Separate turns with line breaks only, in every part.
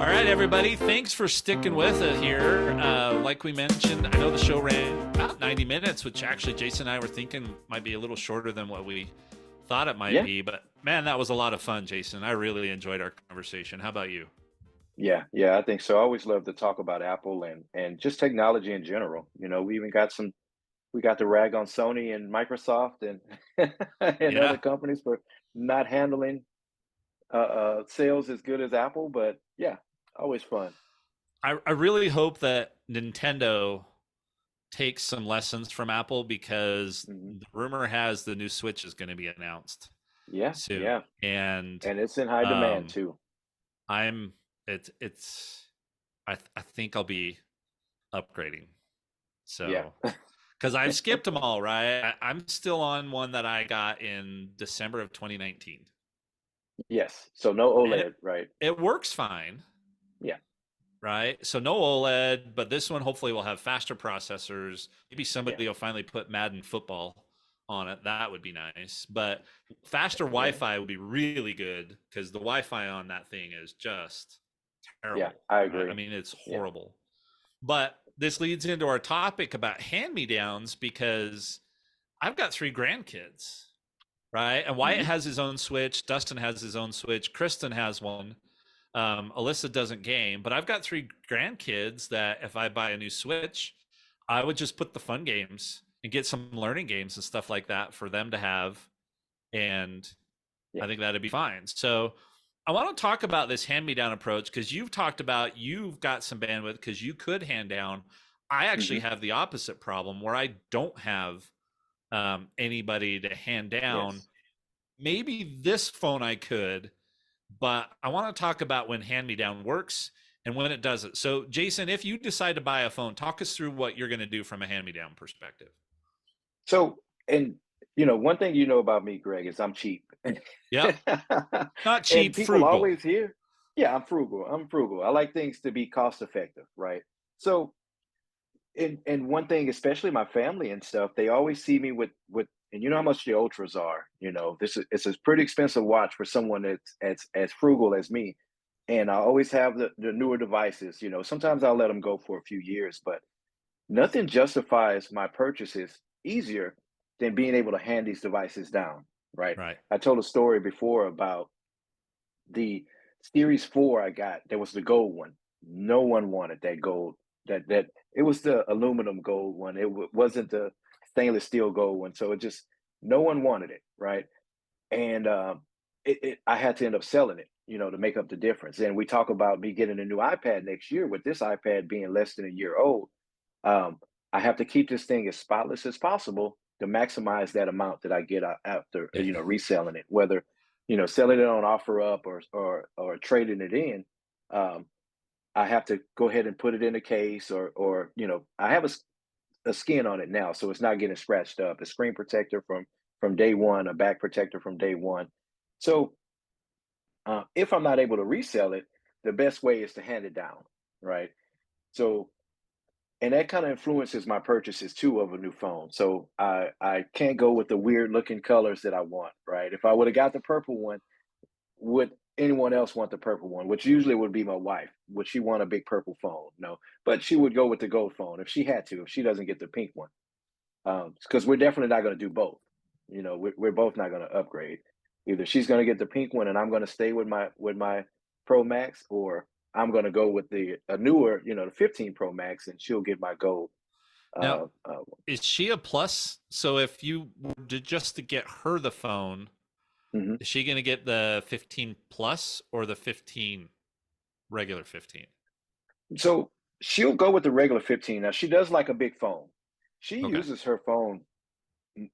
All right, everybody. Thanks for sticking with us here. Like we mentioned, I know the show ran about 90 minutes, which actually Jason and I were thinking might be a little shorter than what we thought it might
Yeah,
be. But man, that was a lot of fun, Jason. I really enjoyed our conversation. How about you?
yeah, I think so. I always love to talk about Apple and just technology in general. We even got the rag on Sony and Microsoft and and other
Yeah,
companies for not handling sales as good as Apple, but yeah, always fun.
I really hope that Nintendo takes some lessons from Apple because
Hmm.
the rumor has the new Switch is going to be announced
Yeah,
soon,
yeah,
and
and it's in high demand
um,
too.
I'm it's I think I'll be upgrading.
Yeah,
So because I've skipped them all, right? I'm still on one that I got in December of 2019,
yes. So no
and
OLED, right?
it works fine,
Yeah,
right? So no OLED, but this one hopefully will have faster processors. Maybe
yeah,
somebody will finally put Madden football on it. That would be nice. But faster
yeah,
Wi-Fi would be really good because the Wi-Fi on that thing is just
yeah.
terrible,
I
right? I
agree.
mean, it's
Yeah.
horrible. But this leads into our topic about hand-me-downs because I've got three grandkids, right? And Wyatt
Hmm.
has his own Switch. Dustin has his own Switch. Kristen has one. Alyssa doesn't game, but I've got three grandkids that if I buy a new Switch, I would just put the fun games and get some learning games and stuff like that for them to have. And
Yeah.
I think that'd be fine. So I want to talk about this hand me down approach because you've talked about you've got some bandwidth because you could hand down. I actually
Hmm.
have the opposite problem where I don't have anybody to hand down.
Yes.
Maybe this phone I could, but I want to talk about when hand me down works and when it doesn't. So, Jason, if you decide to buy a phone, talk us through what you're going to do from a hand me down perspective.
So, and one thing you know about me, Greg, is I'm cheap.
Yep. Not
And
cheap,
people
frugal.
always hear, yeah, I'm frugal. I'm frugal. I like things to be cost effective, right? So, and one thing, especially my family and stuff, they always see me with, and you know how much the ultras are. This is it's a pretty expensive watch for someone that's as frugal as me. And I always have the newer devices. Sometimes I'll let them go for a few years, but nothing justifies my purchases easier than being able to hand these devices down, right?
Right.
I told a story before about the Series 4 I got. There was the gold one. No one wanted that gold. That it was the aluminum gold one. Wasn't the stainless steel gold one. So it just no one wanted it, right? And I had to end up selling it, to make up the difference. And we talk about me getting a new iPad next year. With this iPad being less than a year old, um, I have to keep this thing as spotless as possible to maximize that amount that I get after
Yeah.
reselling it, whether selling it on offer up or trading it in. Um, I have to go ahead and put it in a case or I have a skin on it now, so it's not getting scratched up. A screen protector from day one, a back protector from day one. So if I'm not able to resell it, the best way is to hand it down, right? So and that kind of influences my purchases too of a new phone. So I can't go with the weird looking colors that I want, right? If I would have got the purple one, would anyone else want the purple one? Which usually would be my wife. Would she want a big purple phone? No, but she would go with the gold phone if she had to. If she doesn't get the pink one, because we're definitely not going to do both. We're both not going to upgrade. Either she's going to get the pink one, and I'm going to stay with my Pro Max, or I'm going to go with the a newer, the 15 Pro Max, and she'll get my gold.
Now,
Uh, uh,
is she a plus? So if you were just to get her the phone,
mhm.
is she going to get the 15 plus or the 15 regular 15?
So she'll go with the regular 15. Now she does like a big phone. She
Okay.
uses her phone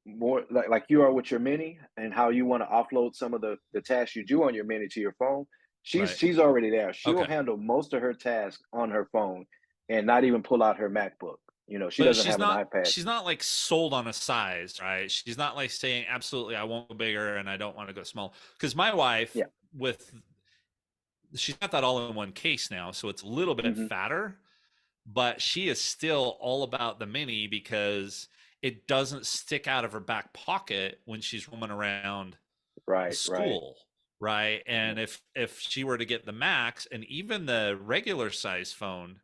more like you are with your mini and how you want to offload some of the tasks you do on your mini to your phone. She's
Right.
she's already there. She'll
Okay.
handle most of her tasks on her phone and not even pull out her MacBook. She
But
doesn't have an iPad.
she's not like sold on a size, right? She's not like saying absolutely I won't go bigger and I don't want to go small. Because my wife
Yeah.
with she's got that all in one case now, so it's a little bit
Hmm.
fatter, but she is still all about the mini because it doesn't stick out of her back pocket when she's roaming around the
Right, right.
school. right?
Yeah.
And if she were to get the Max and even the regular size phone,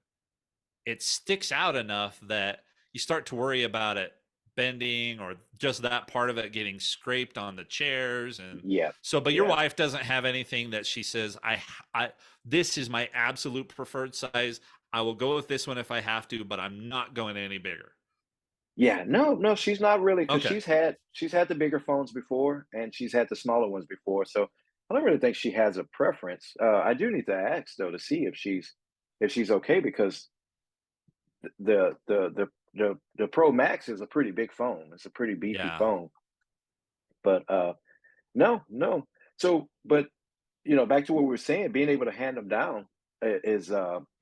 it sticks out enough that you start to worry about it bending or just that part of it getting scraped on the chairs. And
Yeah.
so, but your
Yeah.
wife doesn't have anything that she says, I this is my absolute preferred size, I will go with this one if I have to, but I'm not going any bigger.
Yeah, no, no, she's not really, because
Okay.
she's had the bigger phones before, and she's had the smaller ones before, so I don't really think she has a preference. I do need to ask though to see if she's okay, because the Pro Max is a pretty big phone. It's a pretty beefy
Yeah.
phone, but no, no. So, but back to what we were saying, being able to hand them down is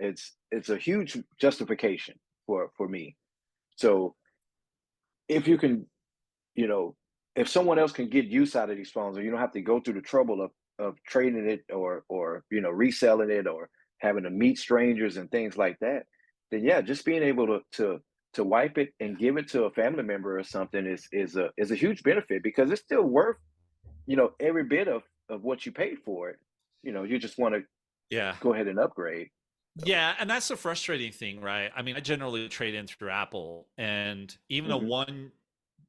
it's a huge justification for me. So if you can, you know, if someone else can get use out of these phones, or you don't have to go through the trouble of trading it, or reselling it, or having to meet strangers and things like that, then yeah, just being able to wipe it and give it to a family member or something is a huge benefit, because it's still worth, every bit of what you paid for it. You just want to
Yeah.
go ahead and upgrade. So,
Yeah, and that's the frustrating thing, right? I mean, I generally trade in through Apple, and even a
hmm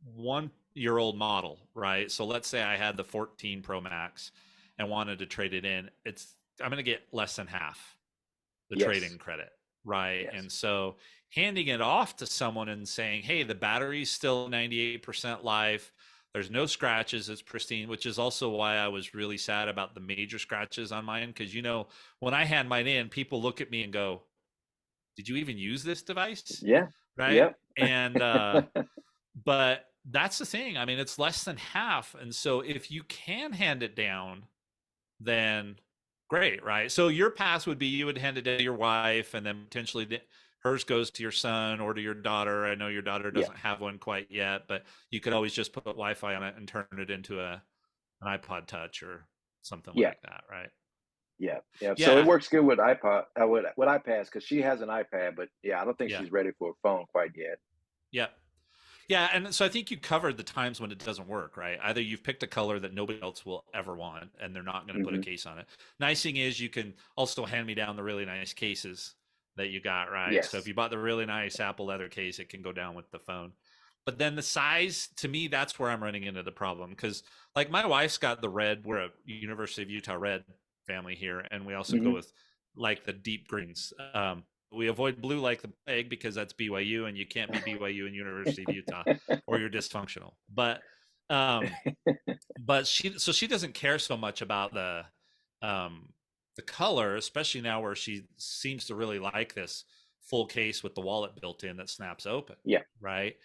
one year old model, right? So let's say I had the 14 Pro Max and wanted to trade it in, it's I'm going to get less than half the
yes,
trade-in credit, right?
yes,
And so handing it off to someone and saying, "Hey, the battery's still 98% life. There's no scratches. It's pristine," which is also why I was really sad about the major scratches on mine, because when I hand mine in, people look at me and go, "Did you even use this device?"
yeah,
Right?
yep,
And but that's the thing. I mean, it's less than half, and so if you can hand it down, then great, right? So your pass would be you would hand it to your wife, and then potentially hers goes to your son or to your daughter. I know your daughter
yeah,
doesn't have one quite yet, but you could always just put Wi-Fi on it and turn it into an iPod Touch or something
yeah.
like that, right?
Yeah, yeah. So it
Yeah,
works good with iPod, with iPads, because she has an iPad, but yeah, I don't think
yeah,
she's ready for a phone quite yet.
yeah. Yeah, and so I think you covered the times when it doesn't work, right? Either you've picked a color that nobody else will ever want, and they're not going to put a
hmm
case on it. Nice thing is you can also hand me down the really nice cases that you got, right? So if
Yes.
you bought the really nice Apple leather case, it can go down with the phone. But then the size, to me, that's where I'm running into the problem, because like my wife's got the red. We're a University of Utah red family here, and we also go
hmm
with like the deep greens. We avoid blue like the plague because that's BYU, and you can't be BYU and University of Utah, or you're dysfunctional. Um, but she doesn't care so much about um, the color, especially now where she seems to really like this full case with the wallet built in that snaps open,
Yeah.
right?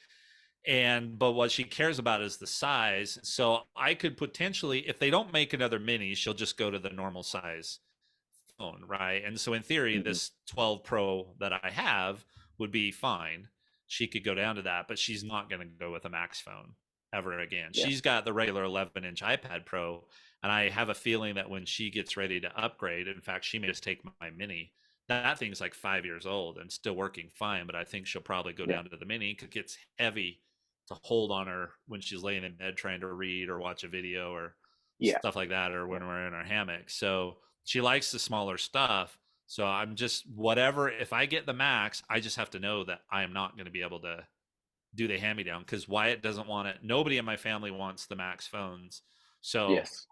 And but what she cares about is the size. So I could potentially, if they don't make another mini, she'll just go to the normal size phone, right? And so in theory,
hmm
this 12 Pro that I have would be fine. She could go down to that, but she's not going to go with a Max phone ever again.
Yeah.
She's got the regular 11-inch iPad Pro, and I have a feeling that when she gets ready to upgrade, in fact, she may just take my mini. That thing's like 5 years old and still working fine, but I think she'll probably go
Yeah.
down to the mini because it gets heavy to hold on her when she's laying in bed trying to read or watch a video or
Yeah.
stuff like that, or
Yeah.
when we're in our hammock. So she likes the smaller stuff. So I'm just whatever. If I get the Max, I just have to know that I am not going to be able to do the hand me down because Wyatt doesn't want it. Nobody in my family wants the Max phones. So
Yes.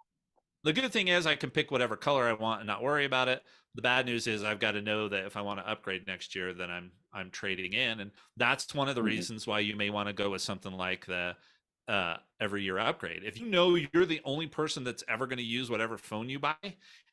the good thing is I can pick whatever color I want and not worry about it. The bad news is I've got to know that if I want to upgrade next year, then I'm trading in, and that's one of the
hmm
reasons why you may want to go with something like the every year upgrade. If you know you're the only person that's ever going to use whatever phone you buy,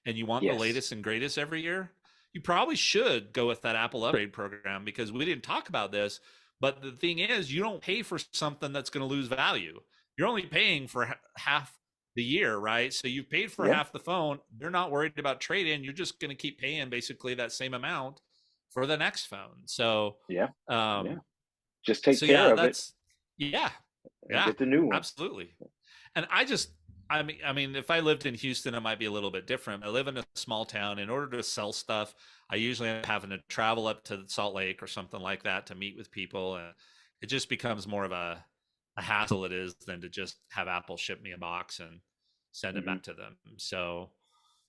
and you want the
Yes.
latest and greatest every year, you probably should go with that Apple upgrade program, because we didn't talk about this, but the thing is, you don't pay for something that's going to lose value. You're only paying for half the year, right? So you've paid for
Yeah.
half the phone. They're not worried about trade in. You're just going to keep paying basically that same amount for the next phone. So,
Yeah. Yeah.
um,
Just take
so
care
yeah,
of it
that's yeah,
and
yeah,
get the new one.
absolutely. And I mean, if I lived in Houston, it might be a little bit different. I live in a small town. In order to sell stuff, I usually end up having to travel up to Salt Lake or something like that to meet with people, and it just becomes more of a hassle it is than to just have Apple ship me a box and send it
Hmm.
back to them. So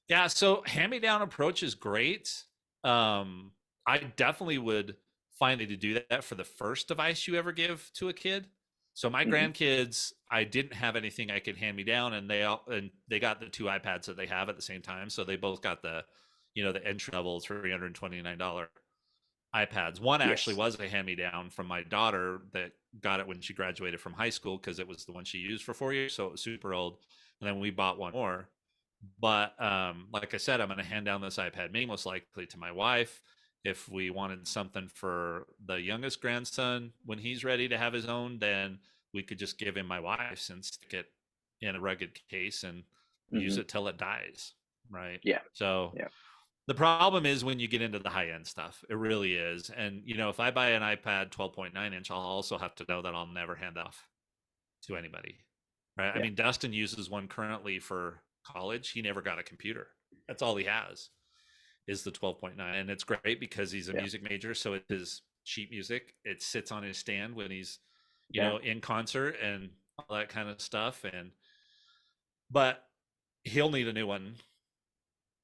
yeah, so hand me down approach is great. Um, I definitely would find it to do that for the first device you ever give to a kid. So my
Hmm.
grandkids, I didn't have anything I could hand me down, and they got the two iPads that they have at the same time. So they both got the, the entry level $329 iPads. One actually
Yes.
was a hand me down from my daughter that got it when she graduated from high school because it was the one she used for 4 years, so it was super old. And then we bought one more. But like I said, I'm going to hand down this iPad mini most likely to my wife. If we wanted something for the youngest grandson when he's ready to have his own, then we could just give him my wife's and stick it in a rugged case and use
Hmm.
it till it dies. Right.
Yeah.
So
Yeah.
the problem is when you get into the high end stuff, it really is. And, if I buy an iPad 12.9 inch, I'll also have to know that I'll never hand that off to anybody. Right. I
Yeah.
mean, Dustin uses one currently for college. He never got a computer. That's all he has is the 12.9. And it's great because he's a
Yeah.
music major. So it is sheet music. It sits on his stand when he's,
Yeah.
in concert and all that kind of stuff. But he'll need a new one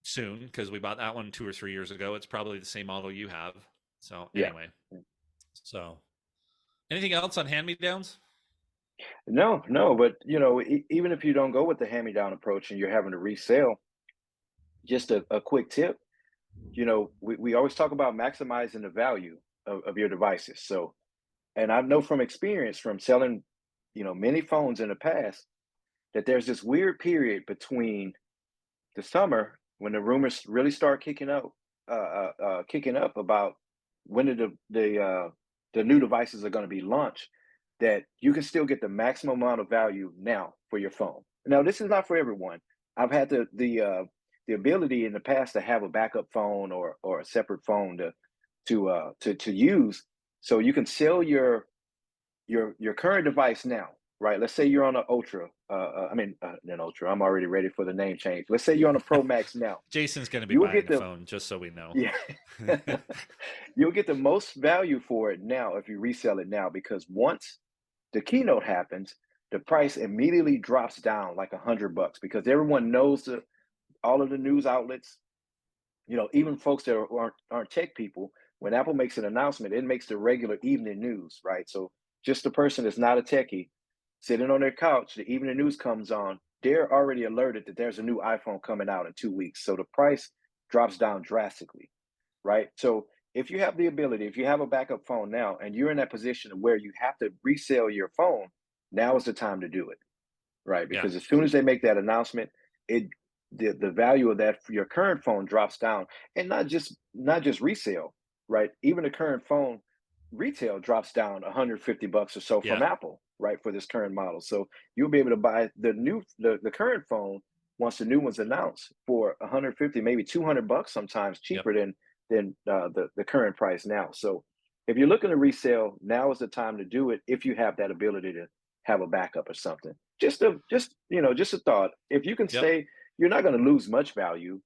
soon because we bought that one 2 or 3 years ago. It's probably the same model you have. So
Yeah.
anyway, so anything else on hand me downs?
No, no, but even if you don't go with the hand-me-down approach and you're having to resell, just a quick tip. We always talk about maximizing the value of your devices. So, and I know from experience from selling, many phones in the past that there's this weird period between the summer when the rumors really start kicking up about when the new devices are going to be launched, that you can still get the maximum amount of value now for your phone. Now, this is not for everyone. I've had the ability in the past to have a backup phone or a separate phone to use, so you can sell your current device now, right? Let's say you're on an Ultra. I mean, an Ultra. I'm already ready for the name change. Let's say you're on a Pro Max now.
Jason's going to be
You will
buying
get
a
the
phone, just so we know.
Yeah, you'll get the most value for it now if you resell it now, because once the keynote happens, the price immediately drops down like $100 because everyone knows all of the news outlets, even folks that aren't tech people. When Apple makes an announcement, it makes the regular evening news, right? So just the person that's not a techie sitting on their couch, the evening news comes on, they're already alerted that there's a new iPhone coming out in 2 weeks. So the price drops down drastically, right? So if you have the ability, if you have a backup phone now and you're in that position where you have to resell your phone, now is the time to do it, right?
Yeah.
Because as soon as they make that announcement, it the value of that for your current phone drops down, and not just resale, right? Even the current phone retail drops down $150 or so from
Yeah.
Apple, right, for this current model. So you'll be able to buy the current phone once the new one's announced for 150, maybe $200, sometimes
Yep.
cheaper than the current price now. So if you're looking to resell, now is the time to do it if you have that ability to have a backup or something. Just a thought. If you can
Yep.
stay, you're not going to lose much value,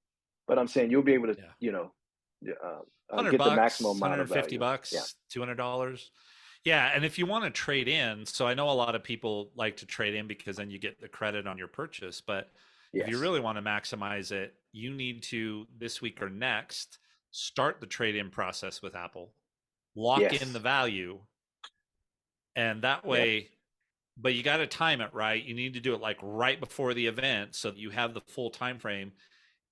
but I'm saying you'll be able to,
Yeah. Hundred
get the maximum
bucks,
amount of
150
value. Yeah.
bucks, $200. Yeah, and if you want to trade in, so I know a lot of people like to trade in because then you get the credit on your purchase. But if you
Yes.
really want to maximize it, you need to this week or next start the trade in process with Apple, lock in the
Yes.
value, and that
Yep.
way. But you got to time it right. You need to do it like right before the event so that you have the full time frame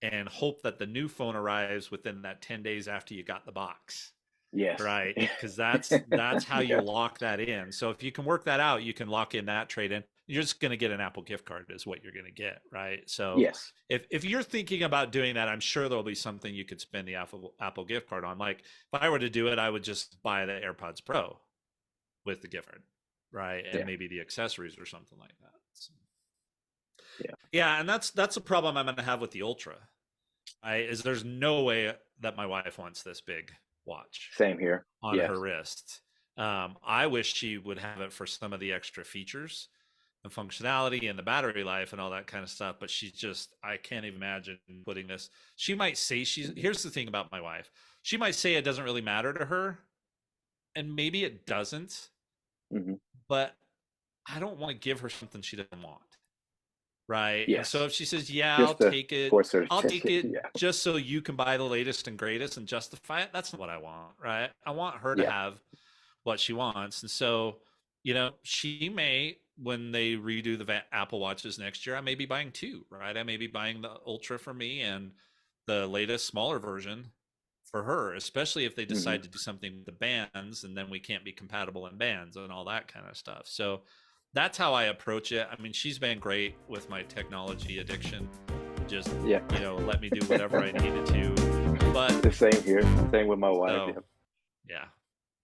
and hope that the new phone arrives within that 10 days after you got the box.
Yes.
Right, because that's how you
Yeah.
lock that in. So if you can work that out, you can lock in that trade in. You're just going to get an Apple gift card is what you're going to get, right? So
Yes.
if you're thinking about doing that, I'm sure there'll be something you could spend the Apple gift card on. Like if I were to do it, I would just buy the AirPods Pro with the gift card, right? And
Yeah.
maybe the accessories or something like that. So,
Yeah.
yeah, and that's a problem I'm going to have with the Ultra. Is there's no way that my wife wants this big watch
Same here.
on
Yes.
her wrist. I wish she would have it for some of the extra features and functionality and the battery life and all that kind of stuff. But she's just, I can't even imagine putting this. She might say here's the thing about my wife. She might say it doesn't really matter to her. And maybe it doesn't,
Hmm.
but I don't want to give her something she doesn't want. right? And so
Yes.
if she says, "Yeah,
Just to force her to
I'll
take
take
it.
it
Yeah.
just so you can buy the latest and greatest and justify it," that's not what I want, right? I want her to
Yeah.
have what she wants. And so, you know, she may, when they redo the Apple Watches next year, I may be buying two, right? I may be buying the Ultra for me and the latest, smaller version for her, especially if they
Hmm.
decide to do something with the bands and then we can't be compatible in bands and all that kind of stuff. So that's how I approach it. I mean, she's been great with my technology addiction, just,
Yeah.
you know, let me do whatever I needed to. But
The same here. Same with my wife.
so,
Yeah.
yeah.